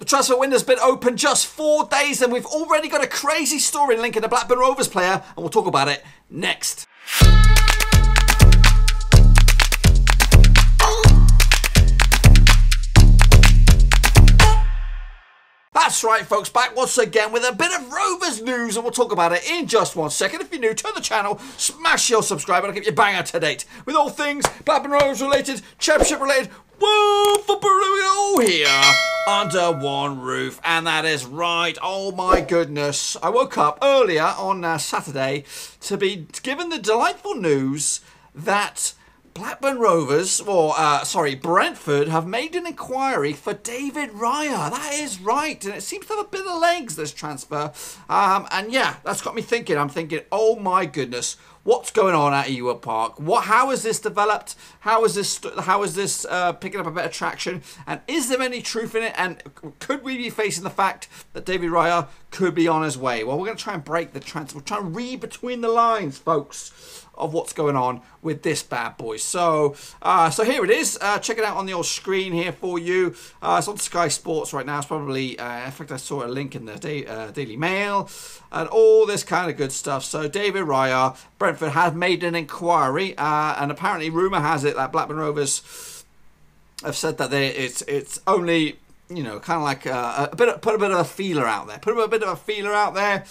The transfer window's been open just 4 days and we've already got a crazy story linking a Blackburn Rovers player, and we'll talk about it next. That's right, folks, back once again with a bit of Rovers news, and we'll talk about it in just 1 second. If you're new to the channel, smash your subscribe and I'll keep you bang up to date with all things Blackburn Rovers related, championship related, woo, football all here under one roof. And that is right, oh my goodness. I woke up earlier on Saturday to be given the delightful news that Blackburn Rovers, or Brentford, have made an inquiry for David Raya. That is right, and it seems to have a bit of legs, this transfer. And yeah, that's got me thinking. I'm thinking, oh my goodness, what's going on at Ewood Park? How has this developed? How is this picking up a bit of traction? And is there any truth in it? And could we be facing the fact that David Raya could be on his way? Well, we're going to try and break the transfer. We're trying to read between the lines, folks, of what's going on with this bad boy. So here it is. Check it out on the old screen here for you. It's on Sky Sports right now. It's probably, in fact, I saw a link in the Daily Mail and all this kind of good stuff. So David Raya, Brentford have made an inquiry, and apparently rumour has it that Blackburn Rovers have said that it's only, you know, kind of like put a bit of a feeler out there. Put a bit of a feeler out there.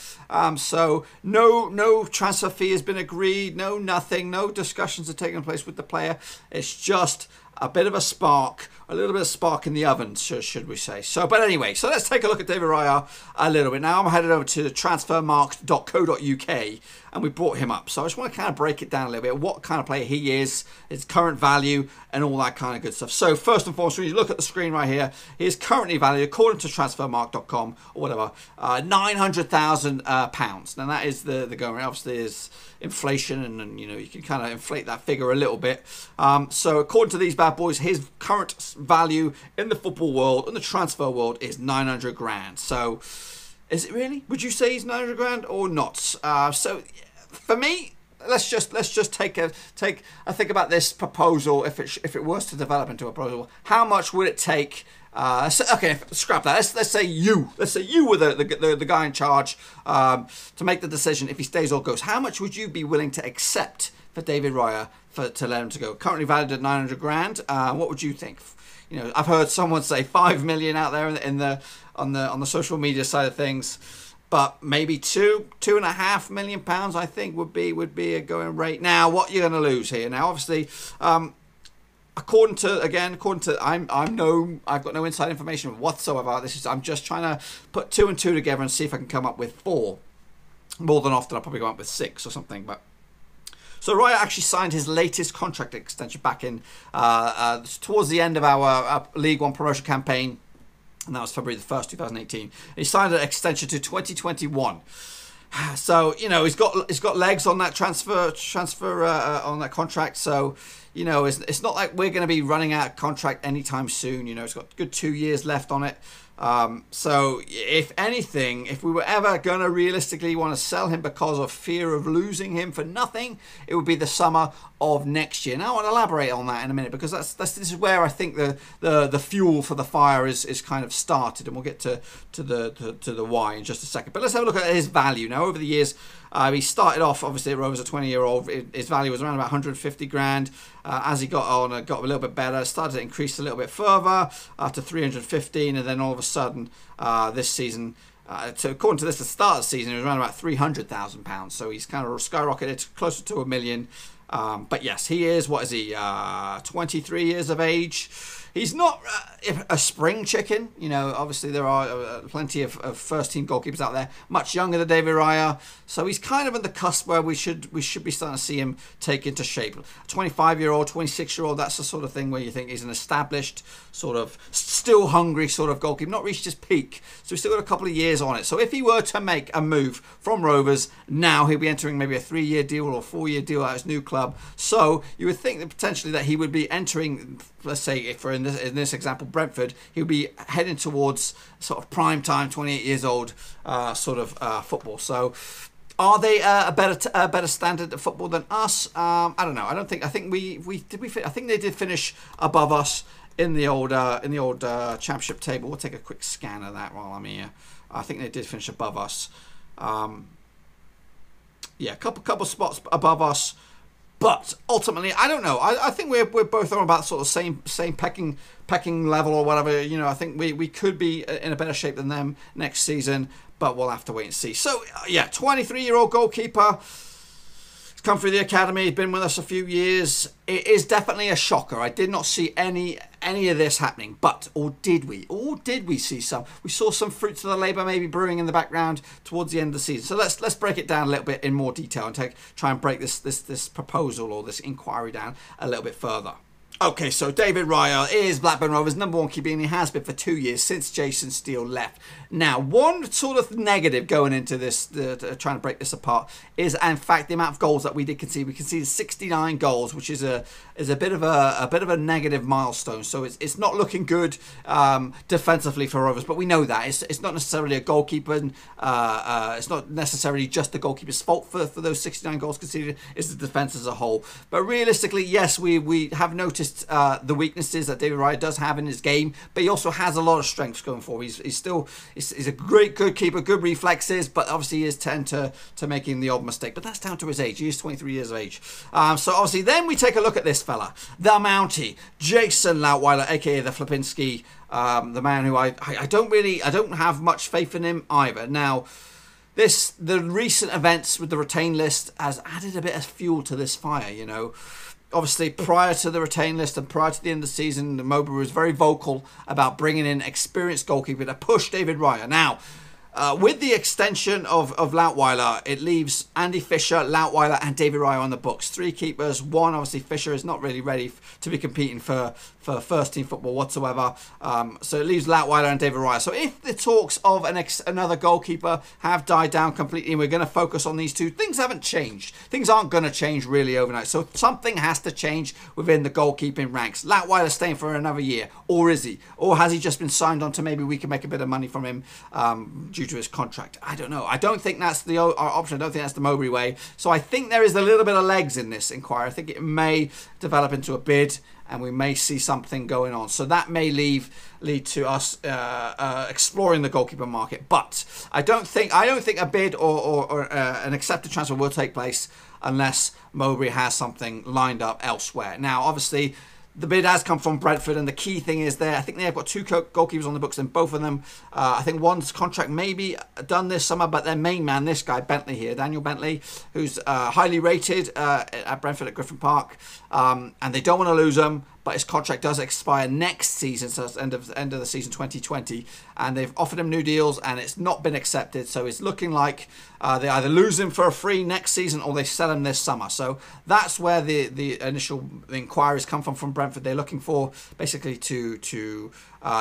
So no transfer fee has been agreed. No nothing. No discussions are taking place with the player. It's just a bit of a spark, a little bit of spark in the oven, should we say. So, but anyway, so let's take a look at David Raya a little bit. Now I'm headed over to transfermarkt.co.uk and we brought him up. So I just want to kind of break it down a little bit, what kind of player he is, his current value, and all that kind of good stuff. So first and foremost, when you look at the screen right here, he is currently valued, according to transfermarkt.com or whatever, £900,000. Now that is the going rate. Obviously there's inflation and you know, you can kind of inflate that figure a little bit. So according to these bad boys, his current value in the football world, in the transfer world, is 900 grand. So is it really? Would you say he's 900 grand or not? So for me, let's just take a think about this proposal. If it was to develop into a proposal, how much would it take? Okay, scrap that. Let's say you were the guy in charge to make the decision if he stays or goes. How much would you be willing to accept for David Raya to let him to go? Currently valued at 900 grand. What would you think? You know, I've heard someone say 5 million out there on the social media side of things, but maybe £2.5 million I think would be a going rate. Now, what you're going to lose here? Now, obviously, according to I've got no inside information whatsoever. I'm just trying to put 2 and 2 together and see if I can come up with 4. More than often, I'll probably come up with 6 or something, but. So Raya actually signed his latest contract extension back in towards the end of our League One promotion campaign, and that was February the 1st, 2018. He signed an extension to 2021. So you know he's got legs on that transfer on that contract. So you know it's not like we're going to be running out of contract anytime soon. You know it's got a good 2 years left on it. So if anything, if we were ever going to realistically want to sell him because of fear of losing him for nothing, it would be the summer of next year. Now I want to elaborate on that in a minute, because this is where I think the fuel for the fire is kind of started, and we'll get to the why in just a second. But let's have a look at his value. Now over the years, he started off obviously at Rovers, a 20-year-old. His value was around about 150 grand. As he got on, got a little bit better, started to increase a little bit further to 315, and then all of a sudden this season, according to this, the start of the season, it was around about £300,000. So he's kind of skyrocketed closer to $1 million. But yes, he is, what is he, 23 years of age. He's not a spring chicken. You know, obviously there are plenty of first-team goalkeepers out there, much younger than David Raya. So he's kind of at the cusp where we should be starting to see him take into shape. 25-year-old, 26-year-old, that's the sort of thing where you think he's an established, sort of still hungry sort of goalkeeper, not reached his peak. So he's still got a couple of years on it. So if he were to make a move from Rovers, now he'll be entering maybe a 3-year deal or a 4-year deal at his new club. So you would think that potentially that he would be entering, let's say, if we're in this example, Brentford, he'll be heading towards sort of prime time, 28 years old sort of football. So are they a better standard of football than us? I don't know. I think they did finish above us in the old championship table. We'll take a quick scan of that while I'm here. I think they did finish above us. Yeah, a couple spots above us. But ultimately, I don't know. I think we're both on about sort of same pecking level or whatever. You know, I think we could be in a better shape than them next season, but we'll have to wait and see. So yeah, 23-year-old goalkeeper. He's come through the academy. He's been with us a few years. It is definitely a shocker. I did not see any of this happening, but or did we? Or did we see some? We saw some fruits of the labour maybe brewing in the background towards the end of the season. So let's break it down a little bit in more detail and try and break this proposal or this inquiry down a little bit further. Okay, so David Raya is Blackburn Rovers' #1 keeper, and he has been for 2 years since Jason Steele left. Now, one sort of negative going into this, trying to break this apart, is in fact the amount of goals that we did concede. We conceded 69 goals, which is a bit of a negative milestone. So it's not looking good defensively for Rovers, but we know that it's not necessarily a goalkeeper. It's not necessarily just the goalkeeper's fault for those 69 goals conceded. It's the defense as a whole. But realistically, yes, we have noticed the weaknesses that David Raya does have in his game, but he also has a lot of strengths going forward. He's a good keeper, good reflexes, but obviously he is tend to making the odd mistake. But that's down to his age. He is 23 years of age. So obviously then we take a look at this fella, the Mountie, Jason Lautweiler, aka the Flipinski, the man who I don't have much faith in him either. Now, the recent events with the retain list has added a bit of fuel to this fire, you know. Obviously, prior to the retain list and prior to the end of the season, Mowbray was very vocal about bringing in experienced goalkeeper to push David Raya. Now, with the extension of Lautweiler, it leaves Andy Fisher, Lautweiler and David Raya on the books. 3 keepers. One, obviously, Fisher is not really ready to be competing for first-team football whatsoever. So it leaves Lautweiler and David Raya. So if the talks of another goalkeeper have died down completely and we're going to focus on these two, things haven't changed. Things aren't going to change really overnight. So something has to change within the goalkeeping ranks. Lautweiler staying for another year, or is he? Or has he just been signed on to maybe we can make a bit of money from him due to his contract? I don't know. I don't think that's our option. I don't think that's the Mowbray way. So I think there is a little bit of legs in this inquiry. I think it may develop into a bid, and we may see something going on. So that may lead to us exploring the goalkeeper market. But I don't think a bid or an accepted transfer will take place unless Mowbray has something lined up elsewhere. Now, obviously, the bid has come from Brentford, and the key thing is there. I think they've got 2 goalkeepers on the books, and both of them, I think one's contract may be done this summer, but their main man, this guy, Bentley here, Daniel Bentley, who's highly rated at Brentford at Griffin Park, and they don't want to lose him, but his contract does expire next season, so it's end of the season 2020, and they've offered him new deals, and it's not been accepted, so it's looking like they either lose him for a free next season or they sell him this summer. So that's where the initial inquiries come from Brentford. They're looking for basically to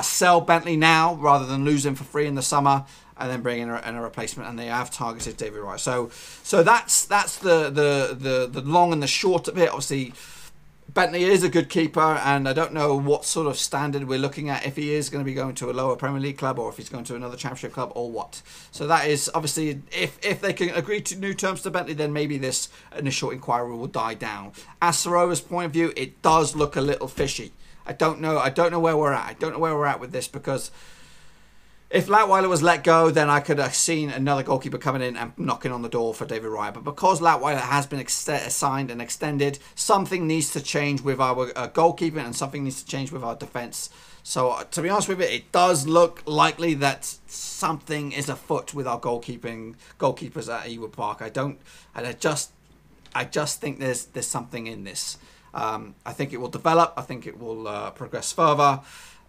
sell Bentley now rather than lose him for free in the summer and then bring in a replacement, and they have targeted David Raya. So that's the long and the short of it. Obviously, Bentley is a good keeper, and I don't know what sort of standard we're looking at, if he is going to be going to a lower Premier League club or if he's going to another Championship club or what. So that is obviously, if they can agree to new terms to Bentley, then maybe this initial inquiry will die down. As for Rover's point of view, it does look a little fishy. I don't know where we're at. I don't know where we're at with this, because if Lautweiler was let go, then I could have seen another goalkeeper coming in and knocking on the door for David Raya. But because Lautweiler has been signed and extended, something needs to change with our goalkeeping, and something needs to change with our defence. So to be honest with you, it does look likely that something is afoot with our goalkeepers at Ewood Park. I just think there's something in this. I think it will develop. I think it will progress further.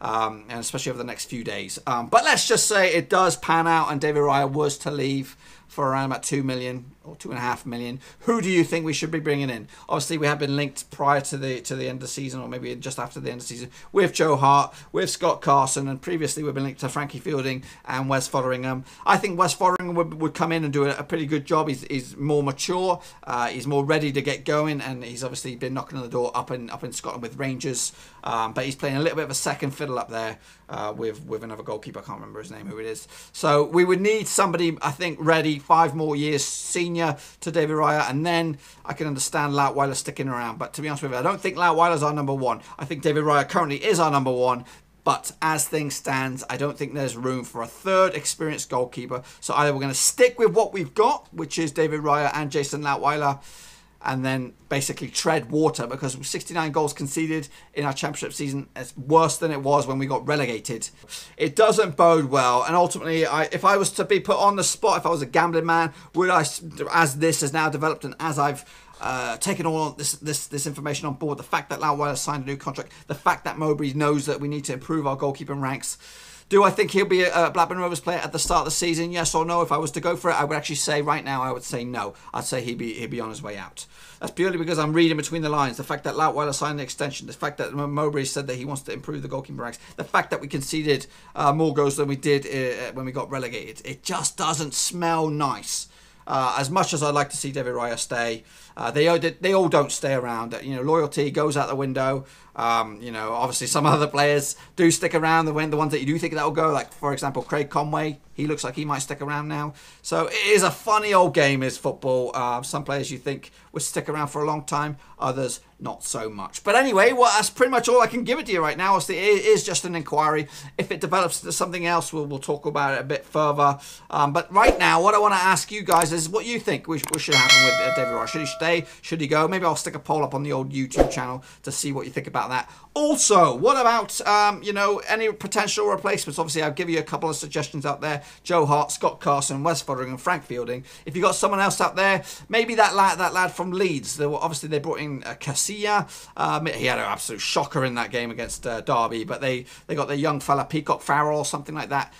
And especially over the next few days. But let's just say it does pan out and David Raya was to leave for around about 2 million or 2.5 million. Who do you think we should be bringing in? Obviously, we have been linked prior to the end of the season, or maybe just after the end of the season, with Joe Hart, with Scott Carson, and previously we've been linked to Frankie Fielding and Wes Fotheringham. I think Wes Fotheringham would come in and do a pretty good job. He's more mature, he's more ready to get going, and he's obviously been knocking on the door up in Scotland with Rangers. But he's playing a little bit of a second fiddle up there with another goalkeeper. I can't remember his name, who it is. So we would need somebody, I think, ready, 5 more years senior to David Raya, and then I can understand Lautweiler sticking around. But to be honest with you, I don't think Lautweiler's our number 1. I think David Raya currently is our number 1. But as things stand, I don't think there's room for a third experienced goalkeeper. So either we're going to stick with what we've got, which is David Raya and Jason Lautweiler, and then basically tread water, because 69 goals conceded in our championship season is worse than it was when we got relegated. It doesn't bode well, and ultimately, if I was to be put on the spot, if I was a gambling man, would I, as this has now developed and as I've taken all this information on board, the fact that Lautweiler signed a new contract, the fact that Mowbray knows that we need to improve our goalkeeping ranks, do I think he'll be a Blackburn Rovers player at the start of the season? Yes or no? If I was to go for it, I would actually say right now, I would say no. I'd say he'd be on his way out. That's purely because I'm reading between the lines. The fact that Lautweiler signed an extension, the fact that Mowbray said that he wants to improve the goalkeeping ranks, the fact that we conceded more goals than we did when we got relegated. It just doesn't smell nice. As much as I'd like to see David Raya stay, they all don't stay around. You know, loyalty goes out the window. You know, obviously some other players do stick around. The ones that you do think that will go, like for example Craig Conway, he looks like he might stick around now. So it is a funny old game, is football. Some players you think would stick around for a long time, others not so much. But anyway, well, that's pretty much all I can give it to you right now. It is just an inquiry. If it develops into something else, we'll talk about it a bit further. But right now, what I want to ask you guys is what you think what should happen with David Raya. Should he stay? Should he go? Maybe I'll stick a poll up on the old YouTube channel to see what you think about that. Also, what about you know, any potential replacements? Obviously, I'll give you a couple of suggestions out there: Joe Hart, Scott Carson, Wes Foderingham, Frank Fielding. If you got someone else out there, maybe that lad from Leeds. Obviously they brought in Casilla. He had an absolute shocker in that game against Derby, but they got their young fella Peacock Farrell or something like that.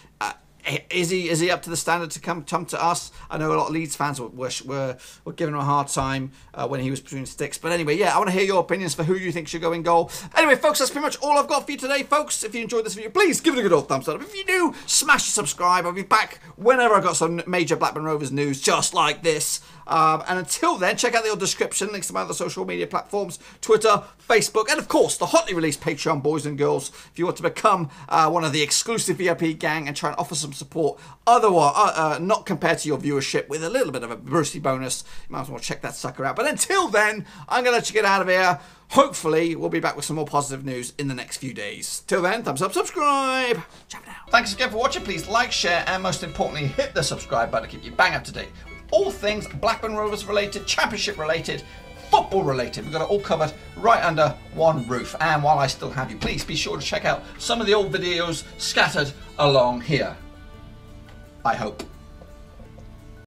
Is he up to the standard to come to us? I know a lot of Leeds fans were giving him a hard time when he was between sticks. But anyway, yeah, I want to hear your opinions for who you think should go in goal. Anyway, folks, that's pretty much all I've got for you today, folks. If you enjoyed this video, please give it a good old thumbs up. If you do, smash the subscribe. I'll be back whenever I've got some major Blackburn Rovers news just like this. And until then, check out the old description, links to my other social media platforms, Twitter, Facebook, and of course, the hotly released Patreon boys and girls. If you want to become one of the exclusive VIP gang and try and offer some support, otherwise, not compared to your viewership, with a little bit of a Brucey bonus, you might as well check that sucker out. But until then, I'm going to let you get out of here. Hopefully, we'll be back with some more positive news in the next few days. Till then, thumbs up, subscribe. Ciao for now. Thanks again for watching. Please like, share, and most importantly, hit the subscribe button to keep you bang up to date. All things Blackburn Rovers related, championship related, football related. We've got it all covered right under one roof. And while I still have you, please be sure to check out some of the old videos scattered along here. I hope.